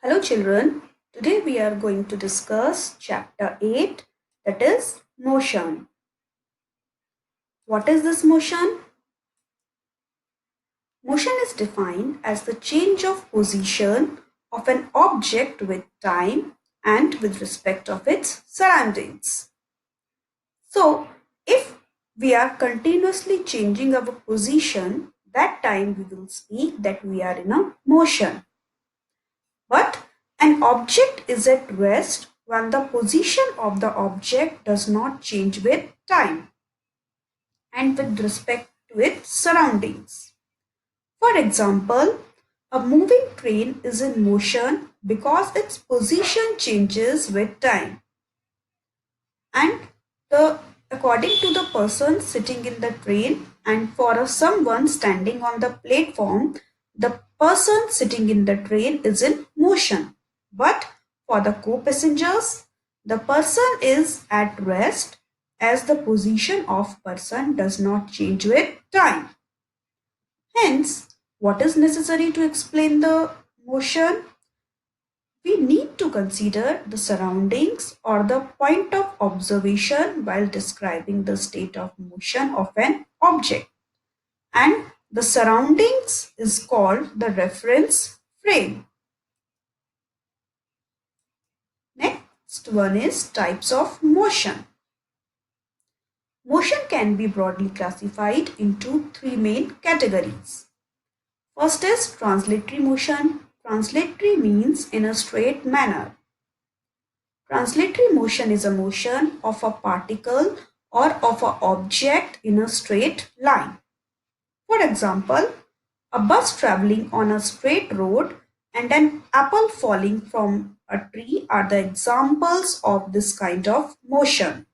Hello children, today we are going to discuss chapter 8, that is motion. What is this motion? Motion is defined as the change of position of an object with time and with respect of its surroundings. So, if we are continuously changing our position, that time we will speak that we are in a motion. But an object is at rest when the position of the object does not change with time and with respect to its surroundings. For example, a moving train is in motion because its position changes with time and the according to the person sitting in the train, and for someone standing on the platform, the person sitting in the train is in motion, but for the co-passengers the person is at rest as the position of person does not change with time. Hence, what is necessary to explain the motion? We need to consider the surroundings or the point of observation while describing the state of motion of an object. And the surroundings is called the reference frame. Next one is types of motion. Motion can be broadly classified into three main categories. First is translatory motion. Translatory means in a straight manner. Translatory motion is a motion of a particle or of an object in a straight line. For example, a bus traveling on a straight road and an apple falling from a tree are the examples of this kind of motion.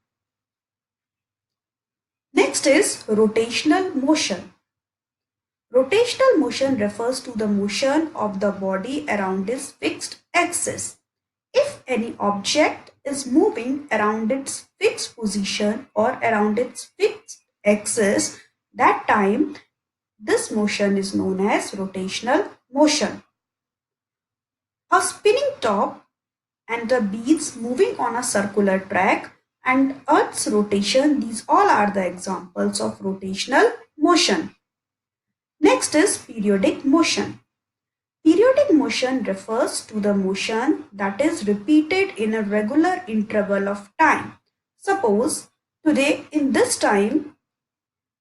Next is rotational motion. Rotational motion refers to the motion of the body around its fixed axis. If any object is moving around its fixed position or around its fixed axis, that time this motion is known as rotational motion. A spinning top and the beads moving on a circular track and Earth's rotation, these all are the examples of rotational motion. Next is periodic motion. Periodic motion refers to the motion that is repeated in a regular interval of time. Suppose today in this time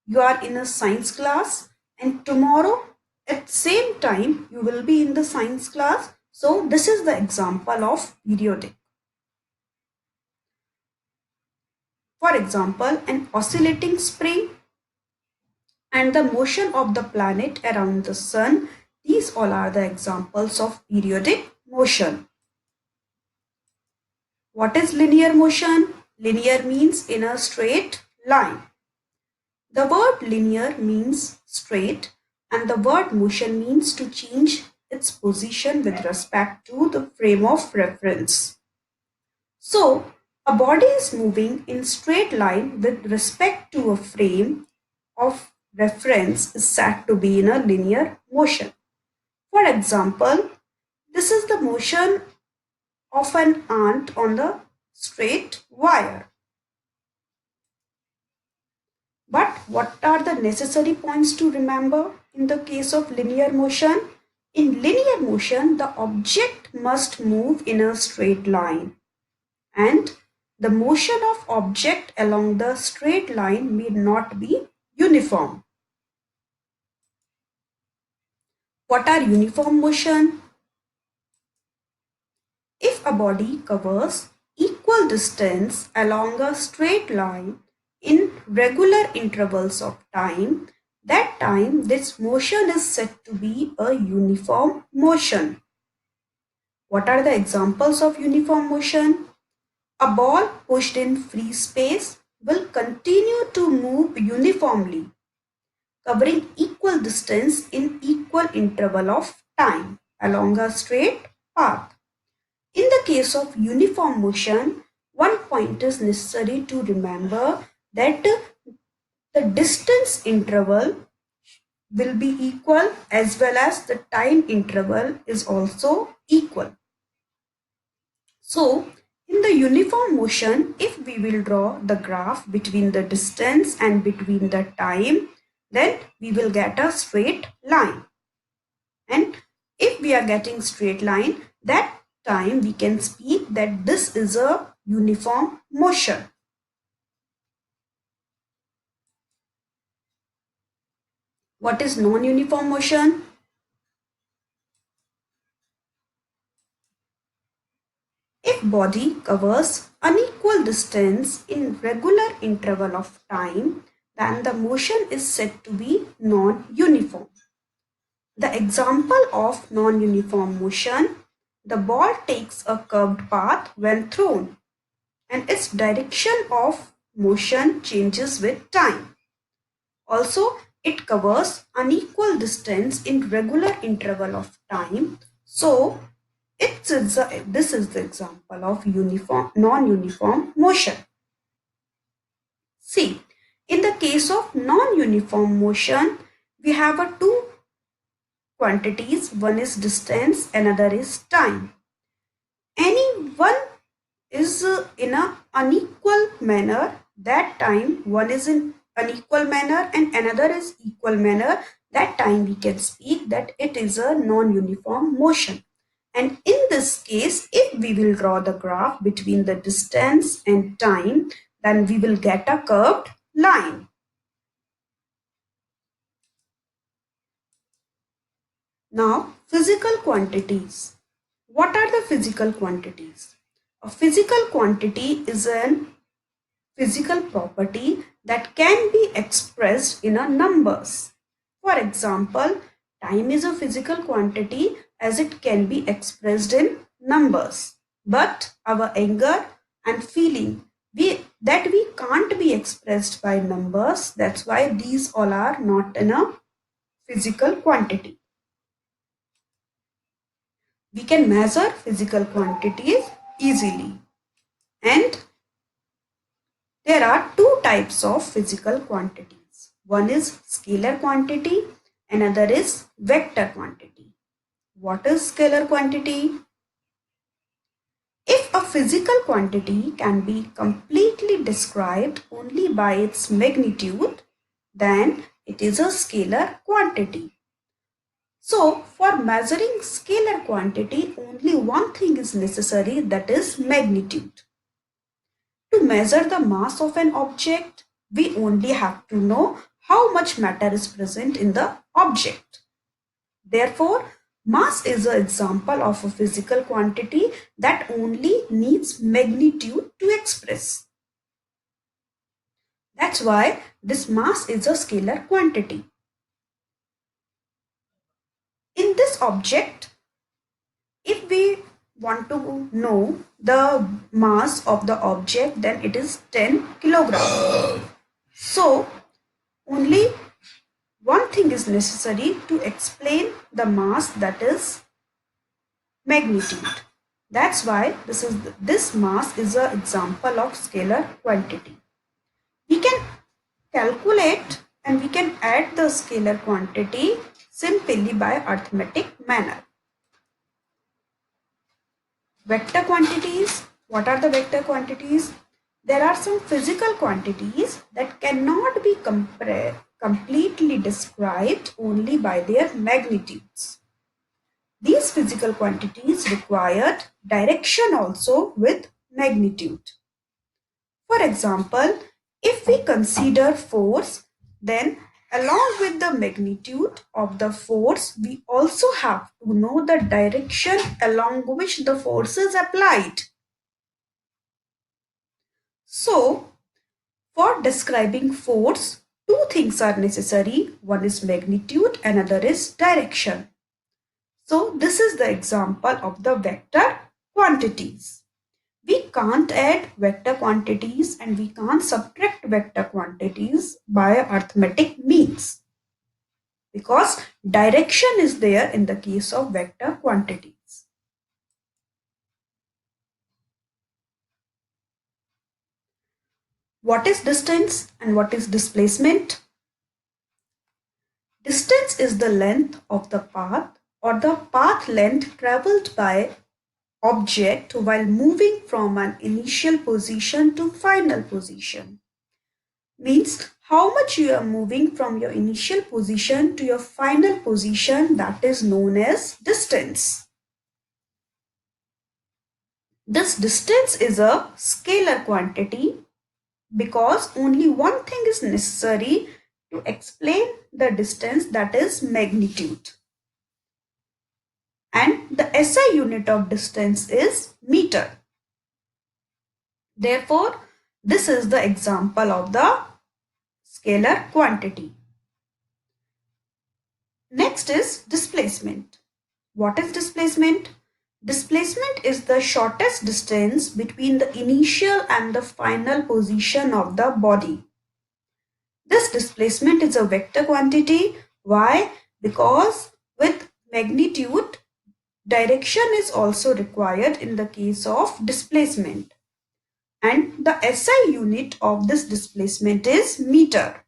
you are in a science class and tomorrow at same time you will be in the science class. So this is the example of periodic. For example, an oscillating spring and the motion of the planet around the sun, these all are the examples of periodic motion. What is linear motion? Linear means in a straight line. The word linear means straight and the word motion means to change its position with respect to the frame of reference. So, a body is moving in straight line with respect to a frame of reference is said to be in a linear motion. For example, this is the motion of an ant on the straight wire. But what are the necessary points to remember in the case of linear motion? In linear motion, the object must move in a straight line and the motion of object along the straight line may not be uniform. What are uniform motion? If a body covers equal distance along a straight line in regular intervals of time, that time this motion is said to be a uniform motion. What are the examples of uniform motion? A ball pushed in free space will continue to move uniformly, covering equal distance in equal interval of time along a straight path. In the case of uniform motion, one point is necessary to remember that the distance interval will be equal as well as the time interval is also equal. So, in the uniform motion, if we will draw the graph between the distance and between the time, then we will get a straight line. And if we are getting straight line, that time we can speak that this is a uniform motion. What is non-uniform motion? If body covers unequal distance in regular interval of time, then the motion is said to be non-uniform. The example of non-uniform motion, the ball takes a curved path when thrown, and its direction of motion changes with time. Also, it covers unequal distance in regular interval of time. So, this is the example of non-uniform motion. See, in the case of non-uniform motion, we have a two quantities. One is distance, another is time. Any one is in a unequal manner, that time one is in unequal manner and another is equal manner, that time we can speak that it is a non-uniform motion. And in this case, if we will draw the graph between the distance and time, then we will get a curved line. Now, physical quantities. What are the physical quantities? A physical quantity is an physical property that can be expressed in a numbers. For example, time is a physical quantity as it can be expressed in numbers. But our anger and feeling that we can't be expressed by numbers, that's why these all are not in a physical quantity. We can measure physical quantities easily, and there are two types of physical quantities. One is scalar quantity, another is vector quantity. What is scalar quantity? If a physical quantity can be completely described only by its magnitude, then it is a scalar quantity. So, for measuring scalar quantity, only one thing is necessary, that is magnitude. To measure the mass of an object, we only have to know how much matter is present in the object. Therefore, mass is an example of a physical quantity that only needs magnitude to express. That's why this mass is a scalar quantity. In this object, if we want to know the mass of the object, then it is 10 kilograms. So, only one thing is necessary to explain the mass, that is magnitude. That's why this mass is an example of scalar quantity. We can calculate and we can add the scalar quantity simply by arithmetic manner. Vector quantities. What are the vector quantities? There are some physical quantities that cannot be completely described only by their magnitudes. These physical quantities required direction also with magnitude. For example, if we consider force, then along with the magnitude of the force, we also have to know the direction along which the force is applied. So, for describing force, two things are necessary. One is magnitude, another is direction. So, this is the example of the vector quantities. We can't add vector quantities and we can't subtract vector quantities by arithmetic means, because direction is there in the case of vector quantities. What is distance and what is displacement? Distance is the length of the path or the path length traveled by object while moving from an initial position to final position. Means how much you are moving from your initial position to your final position, that is known as distance. This distance is a scalar quantity because only one thing is necessary to explain the distance, that is magnitude. And the SI unit of distance is meter. Therefore, this is the example of the scalar quantity. Next is displacement. What is displacement? Displacement is the shortest distance between the initial and the final position of the body. This displacement is a vector quantity. Why? Because with magnitude, direction is also required in the case of displacement. And the SI unit of this displacement is meter.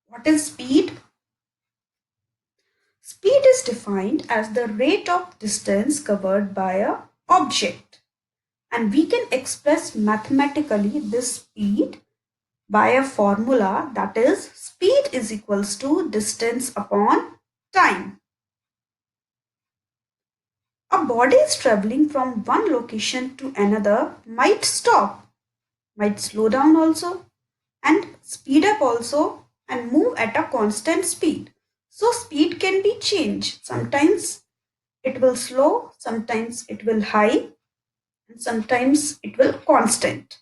What is speed? Speed is defined as the rate of distance covered by a object. And we can express mathematically this speed by a formula, that is speed is equals to distance upon time. A body is traveling from one location to another might stop, might slow down also, and speed up also, and move at a constant speed. So speed can be changed. Sometimes it will slow, sometimes it will high, and sometimes it will constant.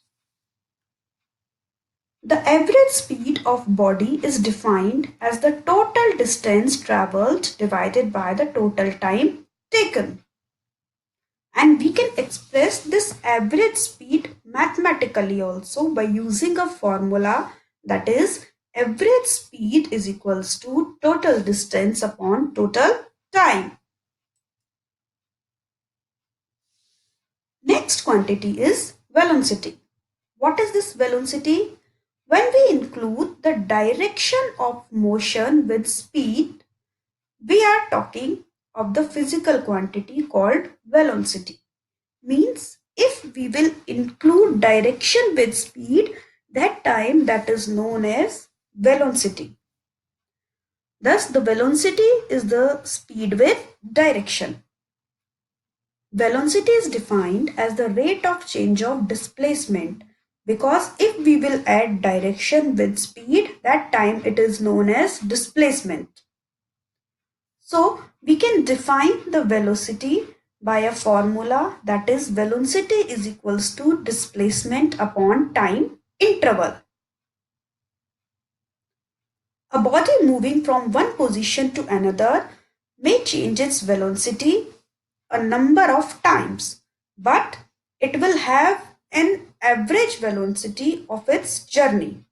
The average speed of body is defined as the total distance traveled divided by the total time taken. And we can express this average speed mathematically also by using a formula, that is average speed is equals to total distance upon total time. Next quantity is velocity. What is this velocity? When we include the direction of motion with speed, we are talking of the physical quantity called velocity. Means if we will include direction with speed, that time that is known as velocity. Thus, the velocity is the speed with direction. Velocity is defined as the rate of change of displacement, because if we will add direction with speed, that time it is known as displacement. So we can define the velocity by a formula, that is velocity is equals to displacement upon time interval. A body moving from one position to another may change its velocity a number of times, but it will have an average velocity of its journey.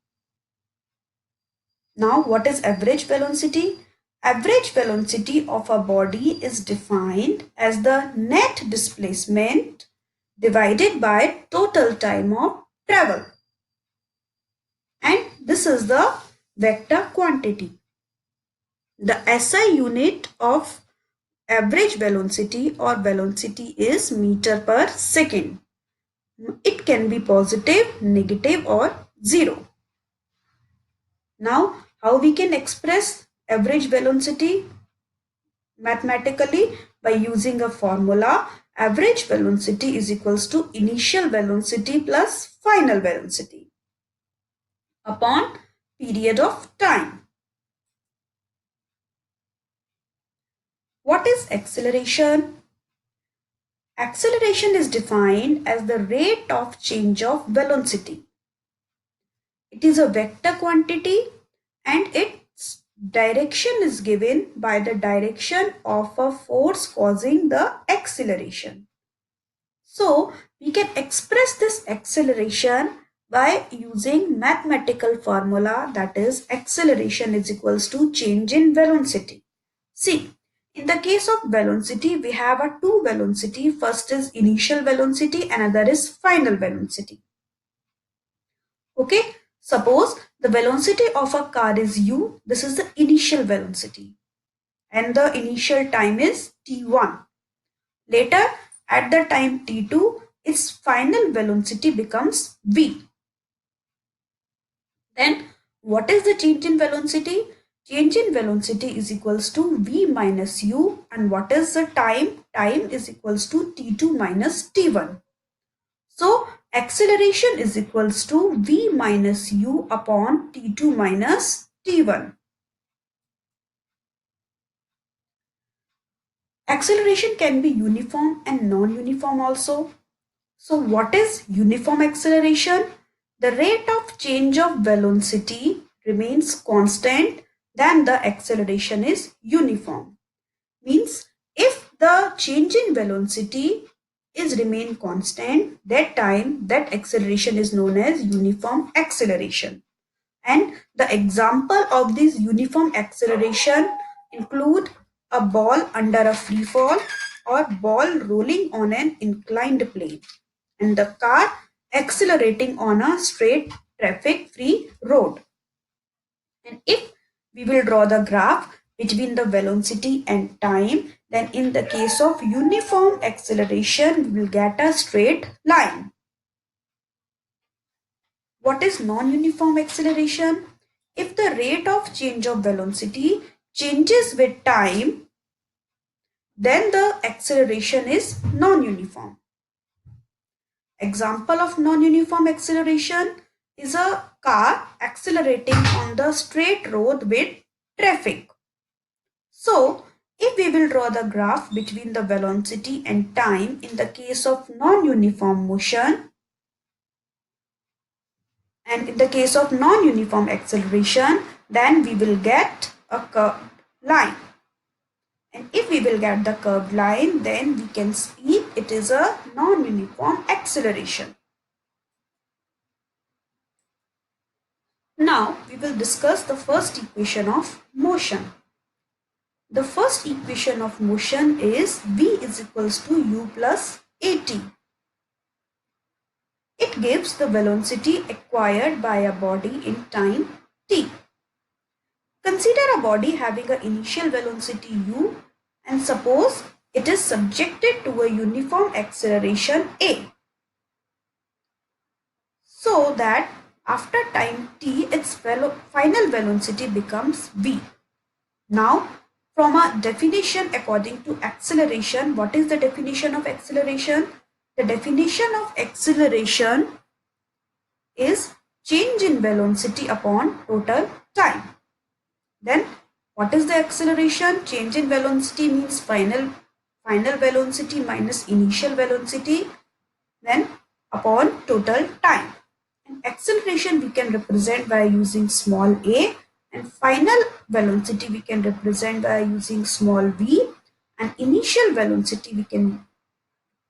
Now, what is average velocity? Average velocity of a body is defined as the net displacement divided by total time of travel. And this is the vector quantity. The SI unit of average velocity or velocity is meter per second. It can be positive, negative or zero. Now, how we can express average velocity mathematically? By using a formula, average velocity is equals to initial velocity plus final velocity upon period of time. What is acceleration? Acceleration is defined as the rate of change of velocity. It is a vector quantity and its direction is given by the direction of a force causing the acceleration. So we can express this acceleration by using mathematical formula, that is acceleration is equals to change in velocity. See, in the case of velocity, we have a two velocity. First is initial velocity, another is final velocity. Okay, suppose The velocity of a car is u. This is the initial velocity. And the initial time is t1. Later, at the time t2, its final velocity becomes v. Then, what is the change in velocity? Change in velocity is equals to v minus u. And what is the time? Time is equals to t2 minus t1. So, acceleration is equals to v minus u upon t2 minus t1. Acceleration can be uniform and non-uniform also. So what is uniform acceleration? The rate of change of velocity remains constant, then the acceleration is uniform. Means if the change in velocity is remain constant, that time that acceleration is known as uniform acceleration. And the example of this uniform acceleration include a ball under a free fall or ball rolling on an inclined plane and the car accelerating on a straight traffic free road. And if we will draw the graph between the velocity and time, then in the case of uniform acceleration, we will get a straight line. What is non-uniform acceleration? If the rate of change of velocity changes with time, then the acceleration is non-uniform. Example of non-uniform acceleration is a car accelerating on the straight road with traffic. So, if we will draw the graph between the velocity and time in the case of non-uniform motion, and in the case of non-uniform acceleration, then we will get a curved line. And if we will get the curved line, then we can speak it is a non-uniform acceleration. Now we will discuss the first equation of motion. The first equation of motion is v is equals to u plus at. It gives the velocity acquired by a body in time t. Consider a body having an initial velocity u and suppose it is subjected to a uniform acceleration a. So that after time t, its final velocity becomes v. Now, from a definition according to acceleration, what is the definition of acceleration? The definition of acceleration is change in velocity upon total time. Then what is the acceleration? Change in velocity means final velocity minus initial velocity, then upon total time. And acceleration we can represent by using small a, and final velocity we can represent by using small v, and initial velocity we can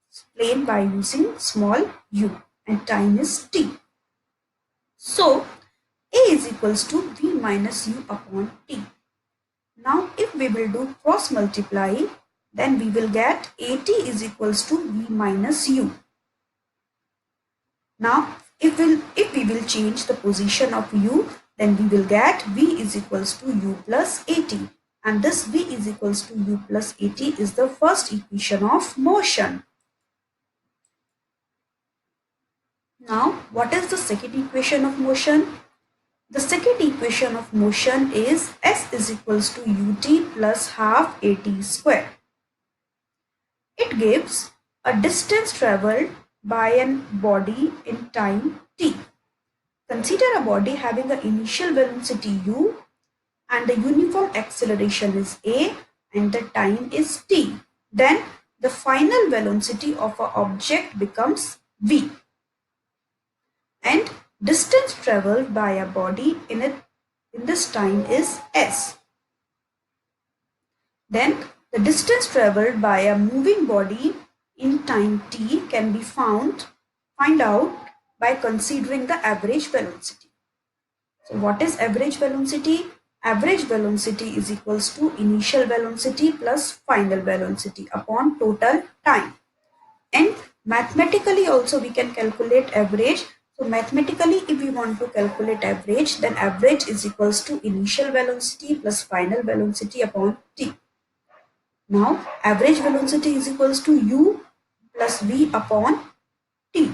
explain by using small u, and time is t. So a is equals to v minus u upon t. Now if we will do cross multiply, then we will get at is equals to v minus u. Now if we will change the position of u, then we will get v is equals to u plus at. And this v is equals to u plus at is the first equation of motion. Now what is the second equation of motion? The second equation of motion is s is equals to ut plus half at square. It gives a distance traveled by a body in time t. Consider a body having an initial velocity u and the uniform acceleration is a and the time is t. Then the final velocity of an object becomes v. And distance traveled by a body in this time is s. Then the distance traveled by a moving body in time t can be find out by considering the average velocity. So what is average velocity? Average velocity is equals to initial velocity plus final velocity upon total time. And mathematically also we can calculate average. So mathematically, if we want to calculate average, then average is equals to initial velocity plus final velocity upon t. Now average velocity is equals to u plus v upon t.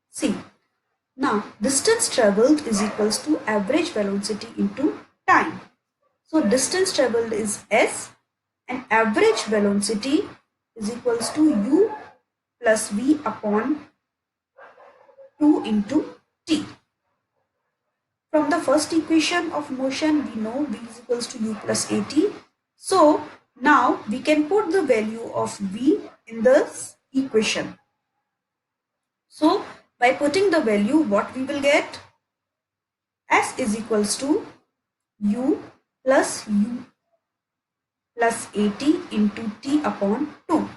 See, now distance traveled is equals to average velocity into time. So distance traveled is s and average velocity is equals to u plus v upon 2 into t. From the first equation of motion, we know v is equals to u plus at. So now we can put the value of v in this equation. So by putting the value, what we will get? S is equals to u plus at into t upon 2.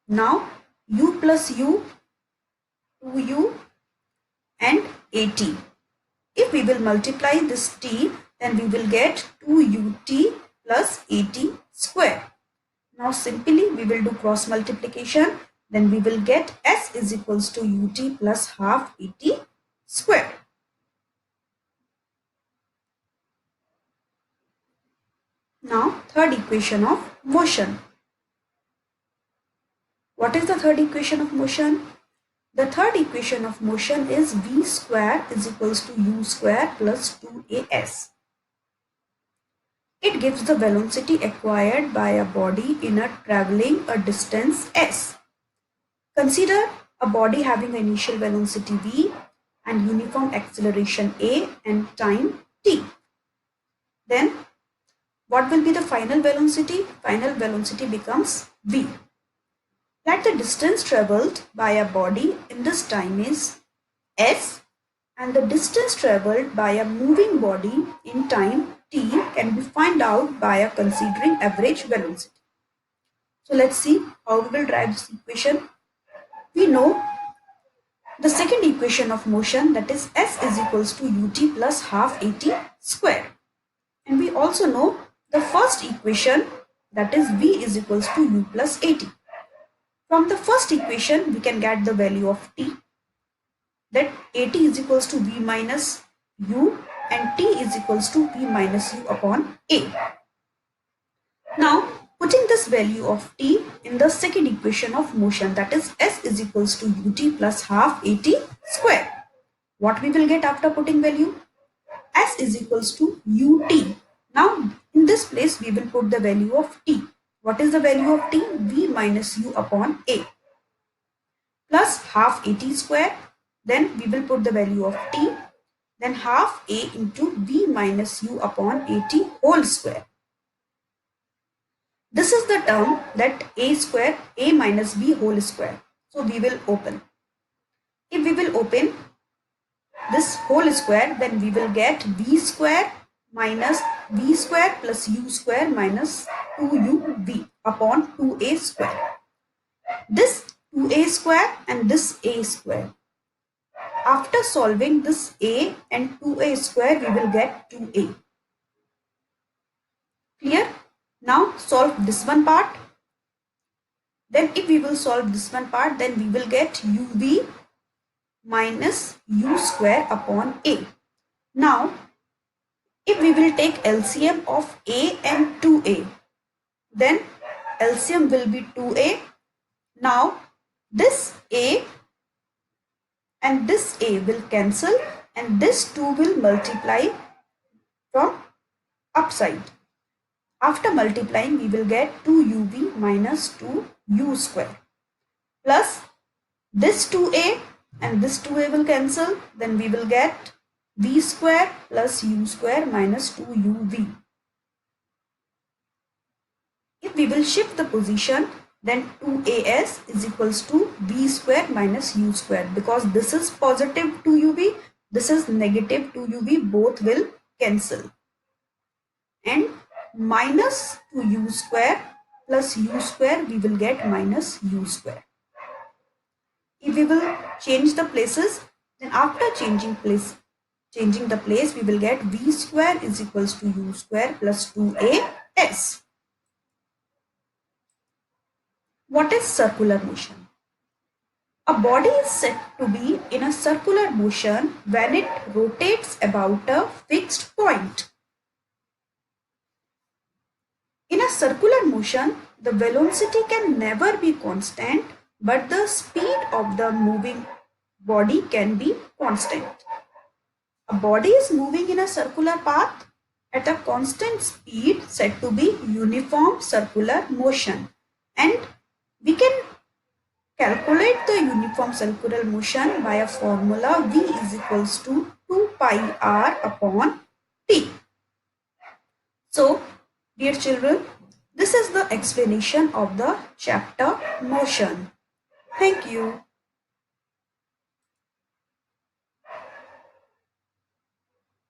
Now u plus u, 2u and at. If we will multiply this t, then we will get 2ut plus at square. Now simply we will do cross multiplication. Then we will get s is equals to ut plus half at square. Now third equation of motion. What is the third equation of motion? The third equation of motion is v square is equals to u square plus 2as. It gives the velocity acquired by a body in a traveling a distance s. Consider a body having an initial velocity v and uniform acceleration a and time t. Then what will be the final velocity? Final velocity becomes v. Let the distance traveled by a body in this time is s and the distance traveled by a moving body in time t can be found out by considering average velocity. So let's see how we will derive this equation. We know the second equation of motion, that is s is equals to ut plus half at square. And we also know the first equation, that is v is equals to u plus at. From the first equation, we can get the value of t, that at is equals to v minus u and t is equals to v minus u upon a. Now, putting this value of t in the second equation of motion, that is s is equals to ut plus half at square. What we will get after putting value? S is equals to ut. Now, in this place, we will put the value of t. What is the value of t? V minus u upon a plus half at square. Then we will put the value of t. Then half a into v minus u upon at whole square. This is the term that a square, a minus b whole square. So we will open. If we will open this whole square, then we will get v square minus v square plus u square minus 2uv upon 2a square. This 2a square and this a square. After solving this a and 2a square, we will get 2a. Clear? Now solve this one part. Then if we will solve this one part, then we will get uv minus u square upon a. Now, if we will take LCM of a and 2a, then LCM will be 2a. Now, this a and this a will cancel and this 2 will multiply from upside. After multiplying, we will get 2uv minus 2u square plus this 2a and this 2a will cancel. Then we will get v square plus u square minus 2uv. If we will shift the position, then 2as is equals to v square minus u square, because this is positive 2uv, this is negative 2uv, both will cancel. And minus 2u square plus u square, we will get minus u square. If we will change the places, then after changing the place, we will get v square is equals to u square plus 2as. What is circular motion? A body is said to be in a circular motion when it rotates about a fixed point. In a circular motion, the velocity can never be constant, but the speed of the moving body can be constant. A body is moving in a circular path at a constant speed said to be uniform circular motion, and we can calculate the uniform circular motion by a formula V is equals to 2 pi r upon t. So, dear children, this is the explanation of the chapter motion. Thank you.